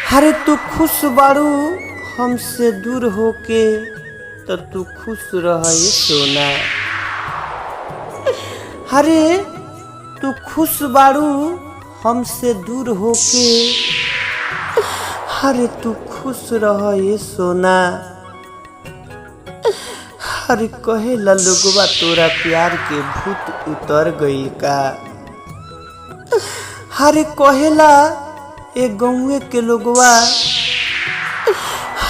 अरे तू खुश बाड़ू हमसे दूर होके तो तू खुश रह सोना। अरे तू खुश बाड़ू हमसे दूर होके, अरे तू खुश रह सोना। अरे कहेला लोगवा तोरा प्यार के भूत उतर गइल का। अरे कहेला ए गौवे के लोगवा,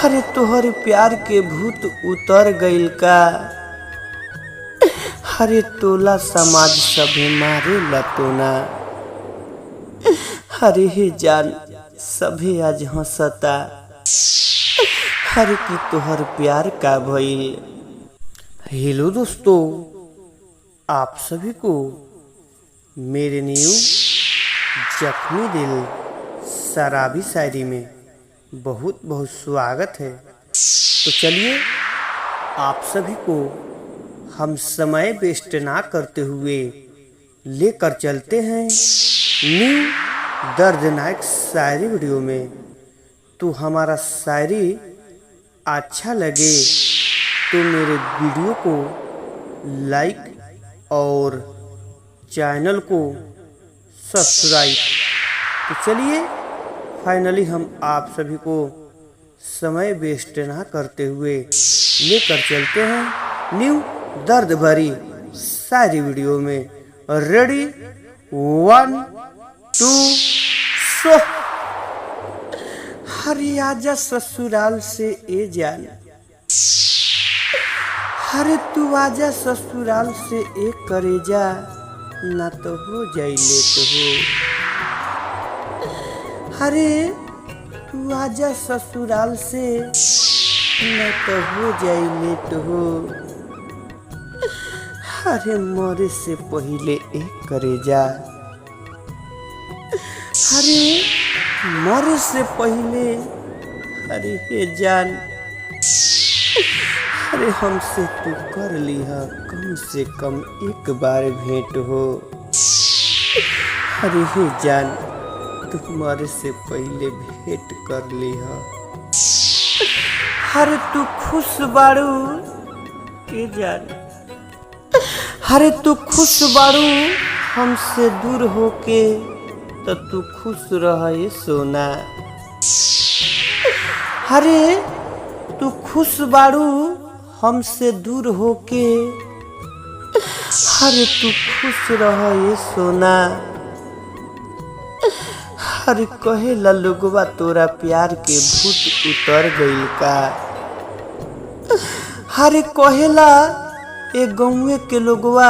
अरे तोहर प्यार के भूत उतर गइल का। अरे टोला समाज सभे मारे लतोना। अरे हे जान सभे आज हंसता, अरे कि तोहर प्यार का भइल। हेलो दोस्तों, आप सभी को मेरे न्यू जख्मी दिल शराबी शायरी में बहुत बहुत स्वागत है। तो चलिए आप सभी को हम समय वेस्ट ना करते हुए लेकर चलते हैं न्यू दर्दनाक शायरी वीडियो में। तो हमारा शायरी अच्छा लगे तो मेरे वीडियो को लाइक और चैनल को सब्सक्राइब। तो चलिए फाइनली हम आप सभी को समय वेस्ट ना करते हुए लेकर चलते हैं न्यू दर्द भरी शायरी वीडियो में। रेडी 1 2 शो। अरे आजा ससुराल से ए जान, अरे तू आजा ससुराल से ए करेजा, ना तो हो जाई लेट हो। अरे तू आजा ससुराल से, ना तो हो जाई लेट हो। अरे मरे से पहले एक करेजा, अरे मरे से पहले, अरे हे जान, अरे हमसे तू कर लिहा कम से कम एक बार भेंट हो। अरे हे जान तुम्हारे से पहले भेंट कर लिहा। अरे तू खुश बाड़ू के जान, अरे तू खुश बाड़ू हमसे दूर होके तो तू खुश रह सोना। अरे तू खुश बाड़ू हमसे दूर होके, अरे तू खुश रह सोना। अरे कहेला लोगवा तोरा प्यार के भूत उतर गइल का। अरे कहेला ए गौवे के लोगवा,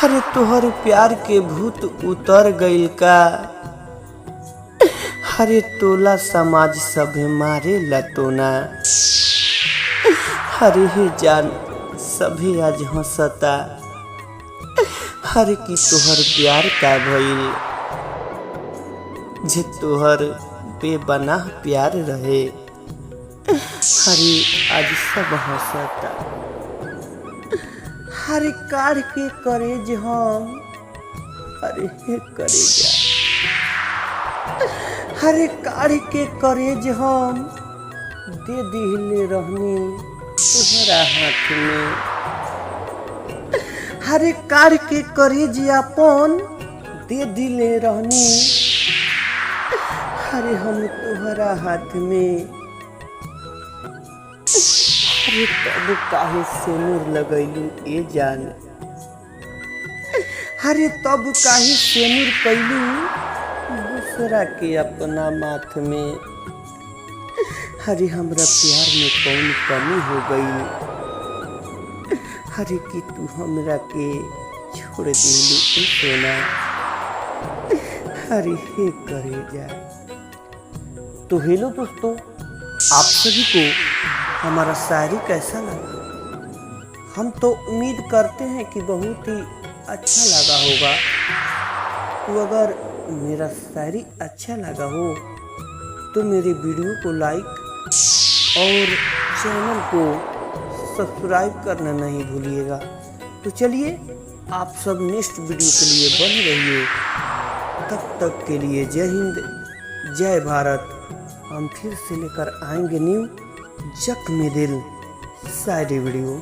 अरे तोहर प्यार के भूत उतर गइल का। अरे टोला समाज सभे मारे लतोना। अरे हे जान सभी आज हंसता, अरे कि तोहर प्यार का भइल। जे तोहर बेबनाह प्यार रहे, अरे आज सब हंसता। अरे काढ़ के करेज हम, अरे हे करेजा, अरे काढ़ के करेज हम दे दिले रहनी तुम्हारा हाथ में। अरे काढ़ के करेज अपन दे दिले रहनी, अरे हम तुम्हारा हाथ में। अरे तब काहे सेनुर लगैलू ए जान, अरे तब काहे सेनुर कैलू दूसरा के अपना माथ में। अरे हमरा प्यार में कौन कमी हो गई, अरे कि तू हमरा के छोड़ दिलू ए सोना। अरे हे करेजा। तो हेलो दोस्तों, आप सभी को हमारा शायरी कैसा लगा। हम तो उम्मीद करते हैं कि बहुत ही अच्छा लगा होगा। तो अगर मेरा शायरी अच्छा लगा हो तो मेरे वीडियो को लाइक और चैनल को सब्सक्राइब करना नहीं भूलिएगा। तो चलिए आप सब नेक्स्ट वीडियो के लिए बने रहिए। तब तक के लिए जय हिंद, जय भारत। हम फिर से लेकर आएंगे न्यू जख्मी दिल शायरी वीडियो।